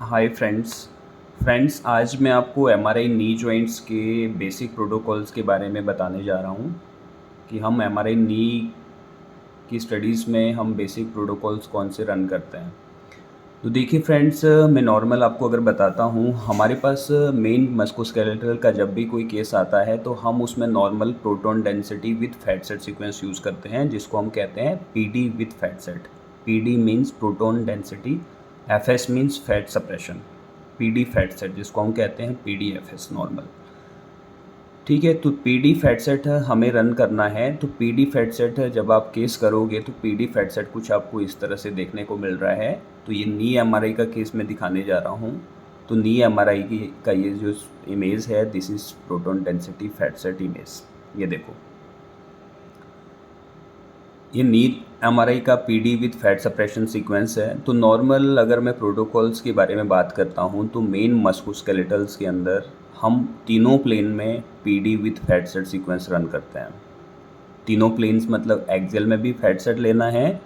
Hi friends आज मैं आपको एमआरआई नी जॉइंट्स के बेसिक प्रोटोकॉल्स के बारे में बताने जा रहा हूँ कि हम एमआरआई नी की स्टडीज़ में हम बेसिक प्रोटोकॉल्स कौन से रन करते हैं। तो देखिए फ्रेंड्स, मैं नॉर्मल आपको अगर बताता हूँ, हमारे पास मेन मस्कुलोस्केलेटल का जब भी कोई केस आता है तो हम उसमें normal proton density with fat sat sequence use करते हैं, जिसको हम कहते हैं PD with fat set. PD means proton density, FS means fat suppression. PD fat set जिसको हम कहते हैं पीडीएफएस नॉर्मल। ठीक है, तो पीडी फैट सेट हमें रन करना है। तो पीडी फैट सेट जब आप केस करोगे तो पीडी फैट सेट कुछ आपको इस तरह से देखने को मिल रहा है। तो ये नी एमआरआई का केस मैं दिखाने जा रहा हूँ। तो नी एमआरआई की का ये जो इमेज है, this is proton density fat set image. ये देखो, ये नी एमआरआई का PD with fat suppression sequence है। तो नॉर्मल अगर मैं प्रोटोकॉल्स के बारे में बात करता हूँ तो मेन मस्कुलोस्केलेटल्स के अंदर हम तीनों प्लेन में PD with fat sat sequence run करते हैं। तीनों प्लेन्स मतलब एक्सियल में भी फैट सेट लेना है,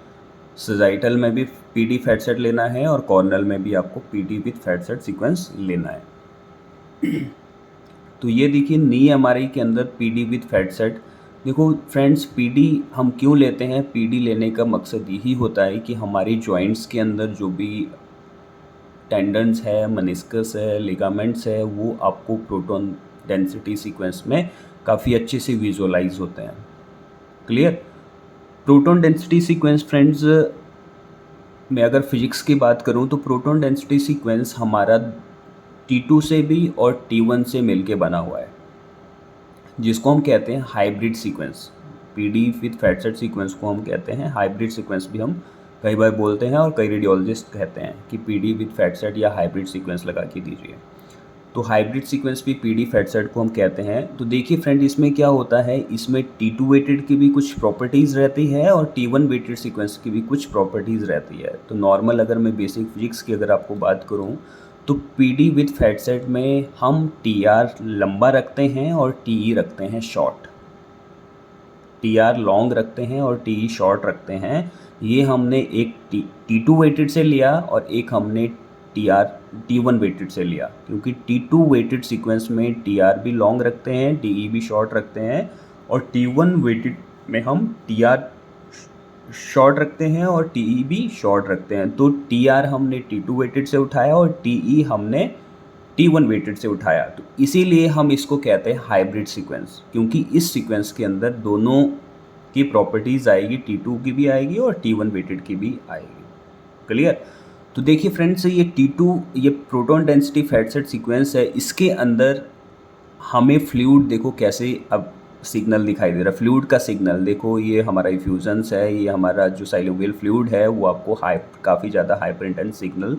सजाइटल में भी पीडी फैट सेट लेना है, और कॉर्नल में भी आपको PD with fat sat sequence लेना है। तो ये देखिए नी एमआरआई के अंदर पीडी विद फैट सेट। देखो फ्रेंड्स, पीडी हम क्यों लेते हैं? पीडी लेने का मकसद यही होता है कि हमारी जॉइंट्स के अंदर जो भी टेंडन्स है, मनिस्कस है, लिगामेंट्स है, वो आपको प्रोटॉन डेंसिटी सीक्वेंस में काफ़ी अच्छे से विजुअलाइज होते हैं। Clear? Proton density sequence friends, मैं अगर फिजिक्स की बात करूं तो प्रोटॉन डेंसिटी सीक्वेंस हमारा T2 से भी और T1 से मिलके बना हुआ है, जिसको हम कहते हैं hybrid sequence. PD with fat sat sequence को हम कहते हैं हाइब्रिड सीक्वेंस भी हम कई बार बोलते हैं, और कई रेडियोलॉजिस्ट कहते हैं कि पीडी विद फैट सेट या हाइब्रिड सीक्वेंस लगा के दीजिए। तो हाइब्रिड सीक्वेंस भी पीडी फैट सेट को हम कहते हैं। तो देखिए फ्रेंड, इसमें क्या होता है, इसमें T2 वेटेड की भी कुछ प्रॉपर्टीज़ रहती है और T1 वेटेड सीक्वेंस की भी कुछ प्रॉपर्टीज़ रहती है। तो नॉर्मल अगर मैं बेसिक फिजिक्स की अगर आपको बात करूं तो पीडी विद फैट सेट में हम TR लंबा रखते हैं और TE रखते हैं शॉर्ट। TR लॉन्ग रखते हैं और TE शॉर्ट रखते हैं। ये हमने एक T2 वेटेड से लिया और एक हमने T1 वेटेड से लिया, क्योंकि T2 वेटेड सीक्वेंस में TR भी लॉन्ग रखते हैं, TE भी शॉर्ट रखते हैं, और T1 वेटेड में हम TR शॉर्ट रखते हैं और TE भी शॉर्ट रखते हैं। तो TR हमने T2 वेटेड से उठाया और TE हमने T1 वेटेड से उठाया। तो इसीलिए हम इसको कहते हैं हाइब्रिड सीक्वेंस, क्योंकि इस सीक्वेंस के अंदर दोनों की प्रॉपर्टीज़ आएगी, T2 की भी आएगी और T1 वेटेड की भी आएगी। क्लियर? तो देखिए फ्रेंड्स, ये T2 ये proton density fat sat sequence है। इसके अंदर हमें फ्लूइड देखो कैसे अब सिग्नल दिखाई दे रहा है। फ्लूइड का सिग्नल देखो, ये हमारा इफ्यूजन्स है, ये हमारा जो साइलोवियल फ्लूइड है वो आपको काफ़ी ज़्यादा hyper intense signal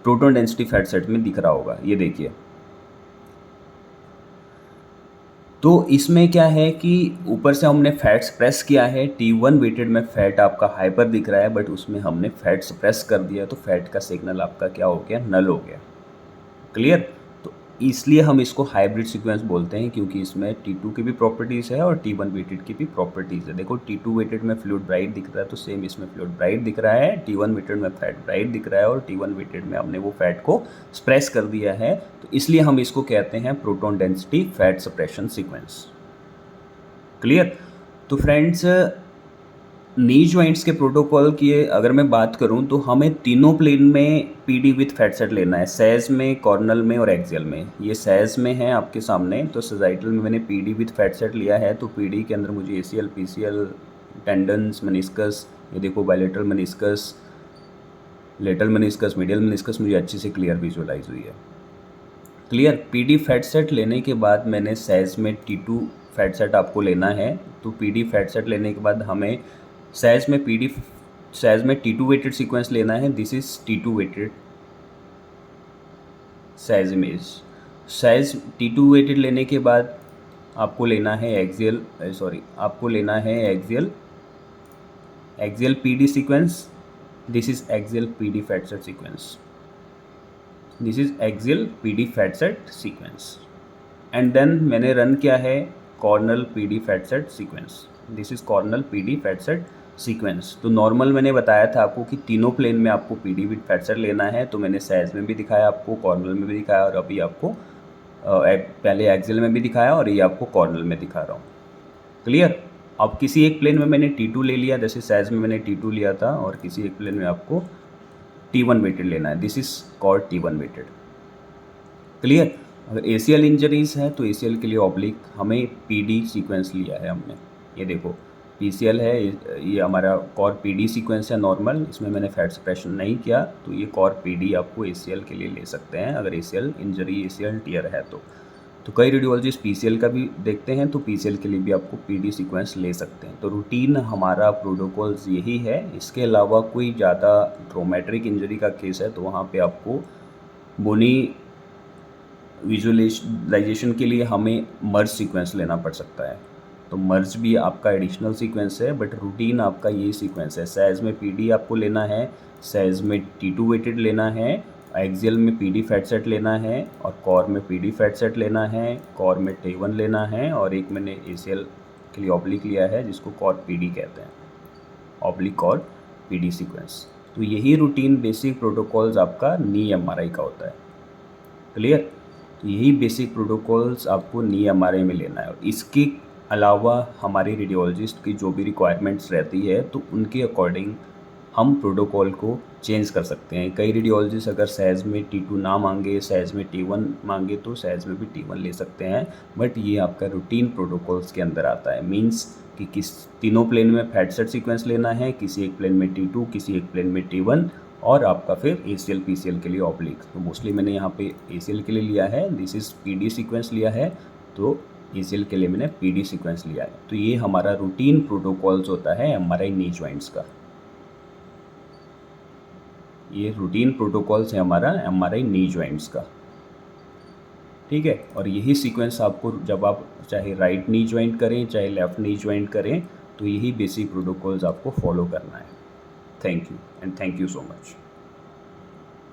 proton density fat set में दिख रहा होगा। ये देखिए, तो इसमें क्या है कि ऊपर से हमने फैट सप्रेस किया है। T1 वेटेड में फैट आपका हाइपर दिख रहा है, बट उसमें हमने फैट सप्रेस कर दिया, तो फैट का सिग्नल आपका क्या हो गया? नल हो गया। क्लियर? तो इसलिए हम इसको हाइब्रिड सीक्वेंस बोलते हैं, क्योंकि इसमें T2 की भी प्रॉपर्टीज़ है और T1 वेटेड की भी प्रॉपर्टीज़ है। देखो, T2 वेटेड में फ्लूइड ब्राइट दिख रहा है, तो सेम इसमें फ्लूइड ब्राइट दिख रहा है। T1 वेटेड में फैट ब्राइट दिख रहा है और T1 वेटेड में हमने वो फैट को स्प्रेस कर दिया है। तो इसलिए हम इसको कहते हैं proton density fat suppression sequence. Clear? तो फ्रेंड्स, नी जॉइंट्स के प्रोटोकॉल की अगर मैं बात करूं तो हमें तीनों प्लेन में पीडी विथ फैट सेट लेना है, सैज में, कॉर्नल में और एक्सियल में। ये सैज में है आपके सामने, तो सजाइटल में मैंने पीडी विथ फैट सेट लिया है। तो पीडी के अंदर मुझे ACL, PCL, टेंडन्स, मनिस्कस, ये देखो बायलेटरल मनिस्कस, लेटरल मनिस्कस, मीडियल मनिस्कस मुझे अच्छे से क्लियर विजुअलाइज हुई है। क्लियर? पीडी फैट सेट लेने के बाद मैंने सैज में T2 फैट सेट आपको लेना है। तो पीडी फैट सेट लेने के बाद हमें सैज में T2 वेटेड सीक्वेंस लेना है। This is T2 weighted sag image. Sag T2 weighted लेने के बाद आपको लेना है axial PD sequence. This is axial PD fat sat sequence. This is axial PD fat sat sequence. And then मैंने run किया है coronal PD fat sat sequence. This is coronal PD fat sat sequence. तो normal मैंने बताया था आपको कि तीनों प्लेन में आपको पीडी विद फैक्टर लेना है, तो मैंने सैज में भी दिखाया आपको, कॉर्नल में भी दिखाया और अभी आपको पहले एक्सेल में भी दिखाया और ये आपको कॉर्नल में दिखा रहा हूँ। क्लियर? अब किसी एक प्लेन में मैंने T2 ले लिया, जैसे सैज में मैंने T2 लिया था, और किसी एक प्लेन में आपको T1 वेटेड लेना है। This is called T1 weighted. Clear? अगर ACL इंजरीज है तो ACL के लिए ऑब्लिक हमें PD सीक्वेंस लिया है हमने। ये देखो PCL है, ये हमारा कॉर PD सीक्वेंस है नॉर्मल, इसमें मैंने फैट सप्रेशन नहीं किया, तो ये कॉर PD आपको ACL के लिए ले सकते हैं अगर ACL इंजरी, ACL टियर है तो कई रेडियोलॉजिस्ट PCL का भी देखते हैं, तो PCL के लिए भी आपको PD सीक्वेंस ले सकते हैं। तो रूटीन हमारा प्रोटोकॉल्स यही है। इसके अलावा कोई ज़्यादा ट्रोमेट्रिक इंजरी का केस है तो वहाँ पे आपको बोनी विजुअलाइजेशन के लिए हमें मर्ज सीक्वेंस लेना पड़ सकता है। तो मर्ज भी आपका एडिशनल सीक्वेंस है, बट रूटीन आपका ये सीक्वेंस है। सैज में PD आपको लेना है, सैज में T2 वेटेड लेना है, एक्सियल में PD फैट सेट लेना है, और कॉर में PD फैट सेट लेना है, कॉर में T1 लेना है, और एक मैंने ACL के लिए ऑब्लिक लिया है जिसको कॉर PD कहते हैं, ऑब्लिक कॉर PD सीक्वेंस। तो यही रूटीन बेसिक प्रोटोकॉल्स आपका नी MRI का होता है। क्लियर? तो यही बेसिक प्रोटोकॉल्स आपको नी MRI में लेना है, और इसके अलावा हमारे रेडियोलॉजिस्ट की जो भी रिक्वायरमेंट्स रहती है तो उनके अकॉर्डिंग हम प्रोटोकॉल को चेंज कर सकते हैं। कई रेडियोलॉजिस्ट अगर सैज में T2 ना मांगे, सैज में T1 मांगे, तो सैज में भी T1 ले सकते हैं, बट ये आपका रूटीन प्रोटोकॉल्स के अंदर आता है। मींस कि किस तीनों प्लेन में फैट सेट सीक्वेंस लेना है, किसी एक प्लेन में T2, किसी एक प्लेन में T1, और आपका फिर ACL PCL के लिए ऑब्लिक। तो मोस्टली मैंने यहाँ पे ACL के लिए लिया है, दिस इज़ PD सीक्वेंस लिया है, तो ACL के लिए मैंने PD सीक्वेंस लिया है। तो ये हमारा रूटीन प्रोटोकॉल्स होता है MRI नी जॉइंट्स का। ये रूटीन प्रोटोकॉल्स है हमारा MRI नी जॉइंट्स का। ठीक है? और यही सीक्वेंस आपको, जब आप चाहे राइट नी जॉइंट करें चाहे लेफ़्ट नी जॉइंट करें, तो यही बेसिक प्रोटोकॉल्स आपको फॉलो करना है। Thank you and thank you so much.